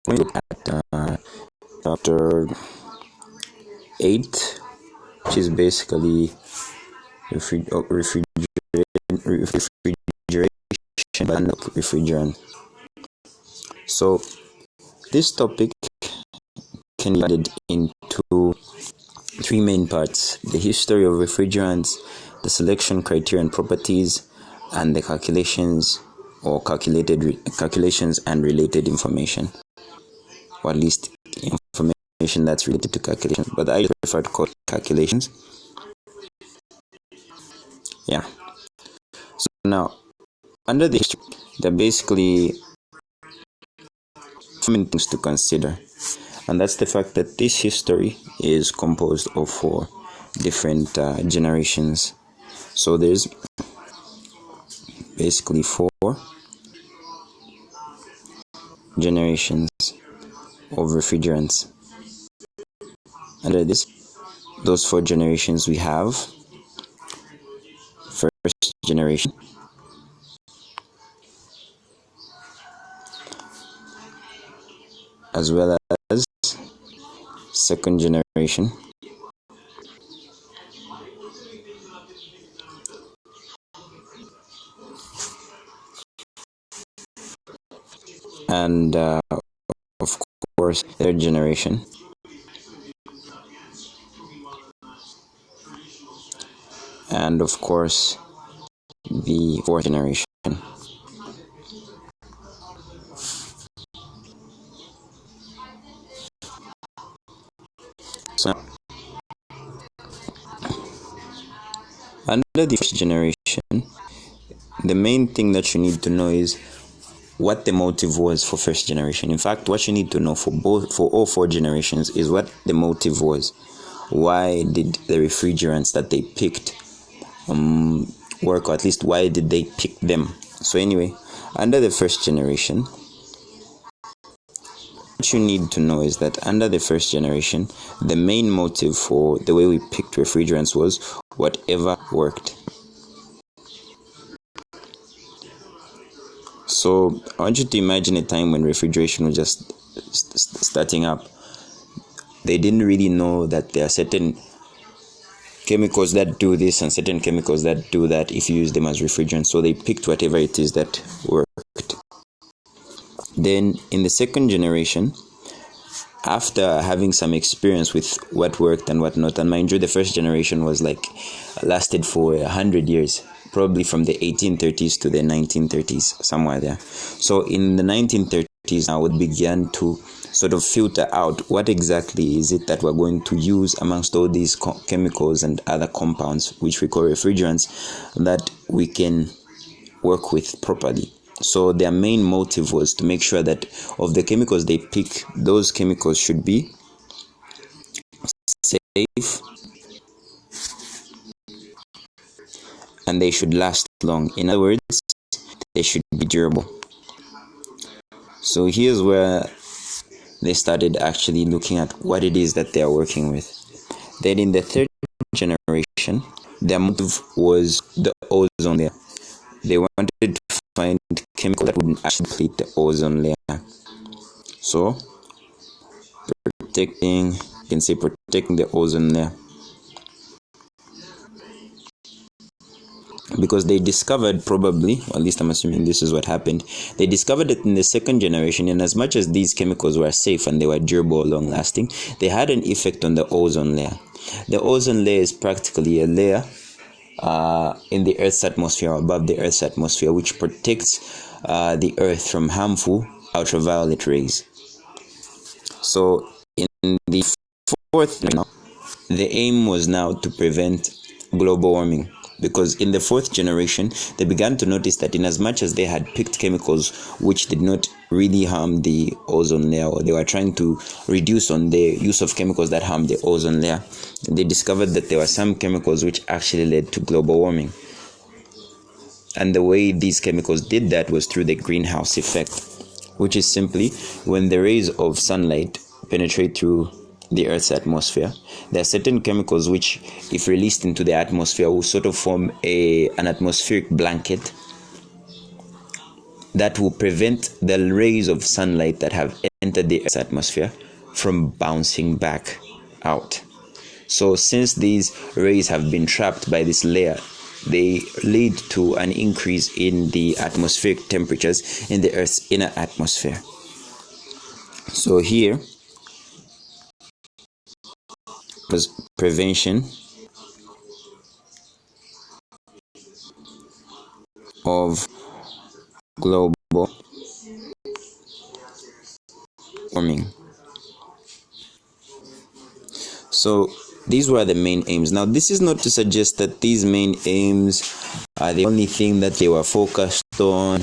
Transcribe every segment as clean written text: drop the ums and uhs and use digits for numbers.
we look at chapter 8, which is basically refrigeration and refrigerant. So this topic can be divided into three main parts: the history of refrigerants, the selection criteria and properties, and the calculations and related information, or at least information that's related to calculations, but I prefer to call it calculations. Yeah. So now, under the history, there are basically many things to consider, and that's the fact that this history is composed of 4 different generations. So there's basically 4 generations of refrigerants. Under those 4 generations, we have first generation, as well as second generation, and of course third generation, and of course the fourth generation. So under the first generation, the main thing that you need to know is what the motive was for first generation. In fact, what you need to know for all 4 generations is what the motive was. Why did the refrigerants that they picked work, or at least why did they pick them? So anyway, under the first generation, what you need to know is that under the first generation, the main motive for the way we picked refrigerants was whatever worked. So I want you to imagine a time when refrigeration was just starting up. They didn't really know that there are certain chemicals that do this and certain chemicals that do that if you use them as refrigerants. So they picked whatever it is that worked. Then in the second generation, after having some experience with what worked and what not, and mind you, the first generation was lasted for 100 years, probably from the 1830s to the 1930s, somewhere there. So in the 1930s now, it began to sort of filter out what exactly is it that we're going to use amongst all these chemicals and other compounds, which we call refrigerants, that we can work with properly. So their main motive was to make sure that of the chemicals they pick, those chemicals should be safe and they should last long. In other words, they should be durable. So here's where they started actually looking at what it is that they are working with. Then in the third generation, their motive was the ozone layer. They wanted to find chemicals that wouldn't actually deplete the ozone layer. So protecting the ozone layer. Because they discovered, probably, or at least I'm assuming this is what happened, they discovered that in the second generation, in as much as these chemicals were safe and they were durable, long lasting, they had an effect on the ozone layer. The ozone layer is practically a layer in the Earth's atmosphere, above the Earth's atmosphere, which protects the Earth from harmful ultraviolet rays. So in the fourth, the aim was now to prevent global warming. Because in the fourth generation, they began to notice that in as much as they had picked chemicals which did not really harm the ozone layer, or they were trying to reduce on the use of chemicals that harm the ozone layer, they discovered that there were some chemicals which actually led to global warming. And the way these chemicals did that was through the greenhouse effect, which is simply when the rays of sunlight penetrate through the Earth's atmosphere, there are certain chemicals which, if released into the atmosphere, will sort of form an atmospheric blanket that will prevent the rays of sunlight that have entered the Earth's atmosphere from bouncing back out. So since these rays have been trapped by this layer, they lead to an increase in the atmospheric temperatures in the Earth's inner atmosphere. So here was prevention of global warming. So these were the main aims. Now, this is not to suggest that these main aims are the only thing that they were focused on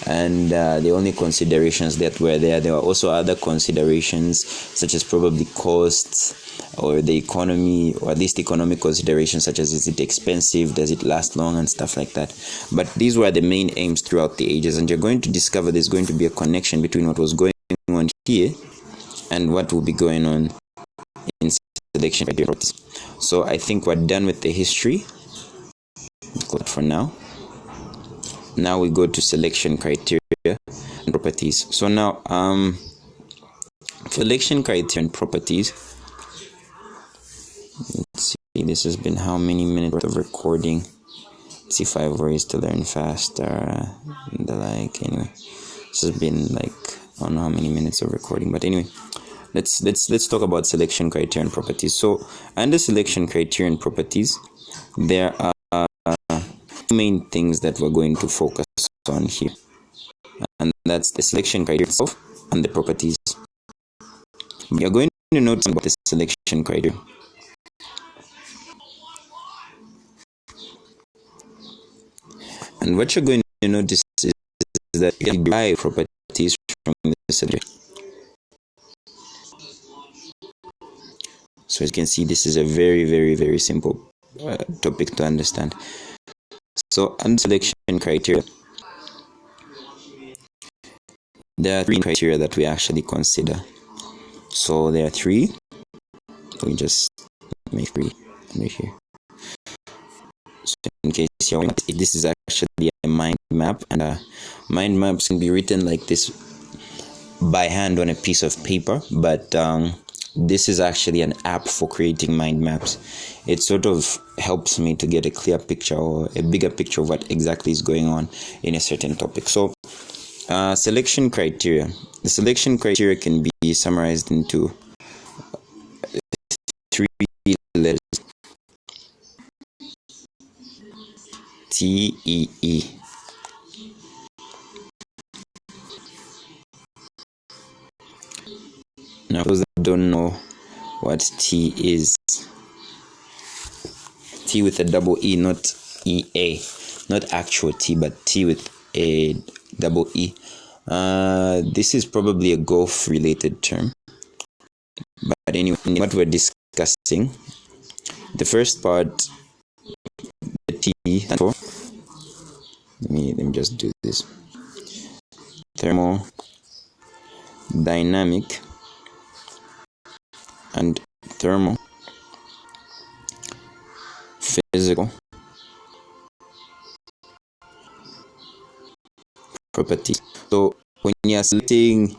and the only considerations that were there. There were also other considerations, such as probably costs or the economy, or at least economic considerations, such as is it expensive, does it last long, and stuff like that. But these were the main aims throughout the ages, and you're going to discover there's going to be a connection between what was going on here and what will be going on in selection criteria. So I think we're done with the history for now. Now we go to selection criteria and properties. So now selection criteria and properties, let's see, this has been how many minutes of recording? Let's see, 5 ways to learn faster and the like. Anyway, this has been like, I don't know how many minutes of recording, but anyway, let's talk about selection criteria and properties. So under selection criteria and properties, there are two main things that we're going to focus on here, and that's the selection criteria itself and the properties. You're going to notice about the selection criteria. And what you're going to notice is that you can derive properties from the selection. So as you can see, this is a very simple topic to understand. So under selection criteria, there are 3 criteria that we actually consider. So there are 3. We just make 3 under here. So in case you're wondering, this is actually a mind map, and mind maps can be written like this by hand on a piece of paper, but this is actually an app for creating mind maps. It sort of helps me to get a clear picture or a bigger picture of what exactly is going on in a certain topic. So selection criteria. The selection criteria can be summarized into 3 letters. TEE. Now, for those that don't know what T is, T with a double E, not EA, not actual T, but T with a double E. This is probably a golf related term. But anyway, what we're discussing, the first part, the T stands for, let me just do this, thermodynamic and thermophysical properties. So when you're selecting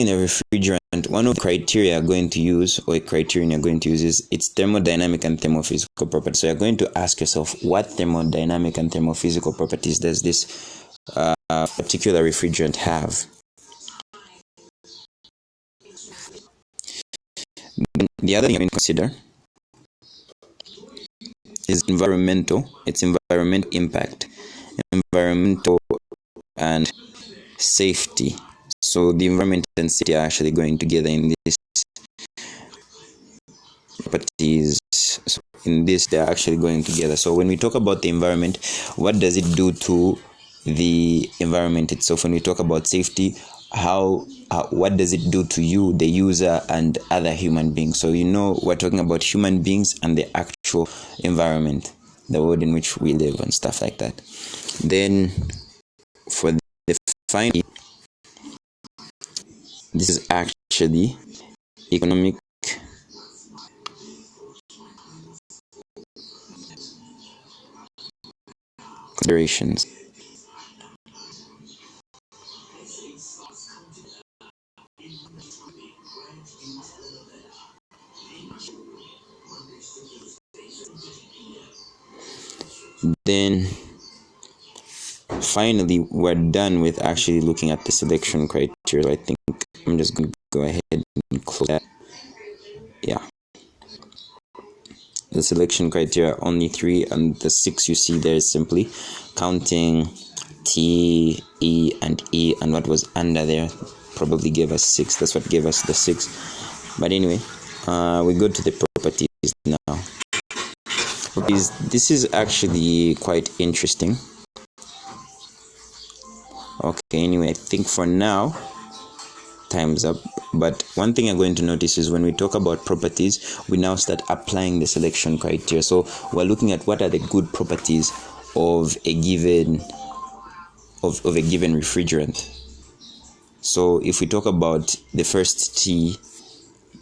a refrigerant, one of the criteria you're going to use, or a criterion you're going to use, is its thermodynamic and thermophysical properties. So you're going to ask yourself, what thermodynamic and thermophysical properties does this particular refrigerant have? The other thing you can consider is its environmental impact, environmental and safety. So the environment and safety are actually going together in this properties. So in this, they're actually going together. So when we talk about the environment, what does it do to the environment itself? When we talk about safety, what does it do to you, the user, and other human beings? So we're talking about human beings and the actual environment, the world in which we live and stuff like that. Then for the final, this is actually economic considerations. Then finally, we're done with actually looking at the selection criteria. I think I'm just going to go ahead and close that. Yeah. The selection criteria are only 3, and the 6 you see there is simply counting T, E, and E, and what was under there probably gave us 6. That's what gave us the 6. But anyway, we go to the properties now. This is actually quite interesting. Okay, anyway, I think for now, time's up. But one thing I'm going to notice is when we talk about properties, we now start applying the selection criteria. So we're looking at what are the good properties of a given refrigerant. So if we talk about the first T,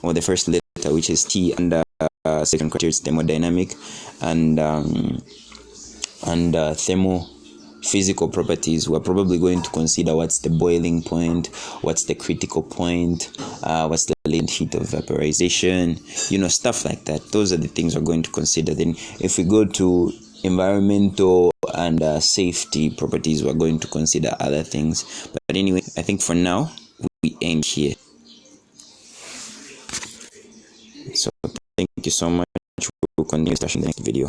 or the first letter, which is T, under second criteria, it's thermodynamic, and thermophysical properties, we're probably going to consider what's the boiling point, what's the critical point, what's the latent heat of vaporization, stuff like that. Those are the things we're going to consider. Then if we go to environmental and safety properties, we're going to consider other things. But anyway, I think for now we end here. So thank you so much. We'll continue discussion in the next video.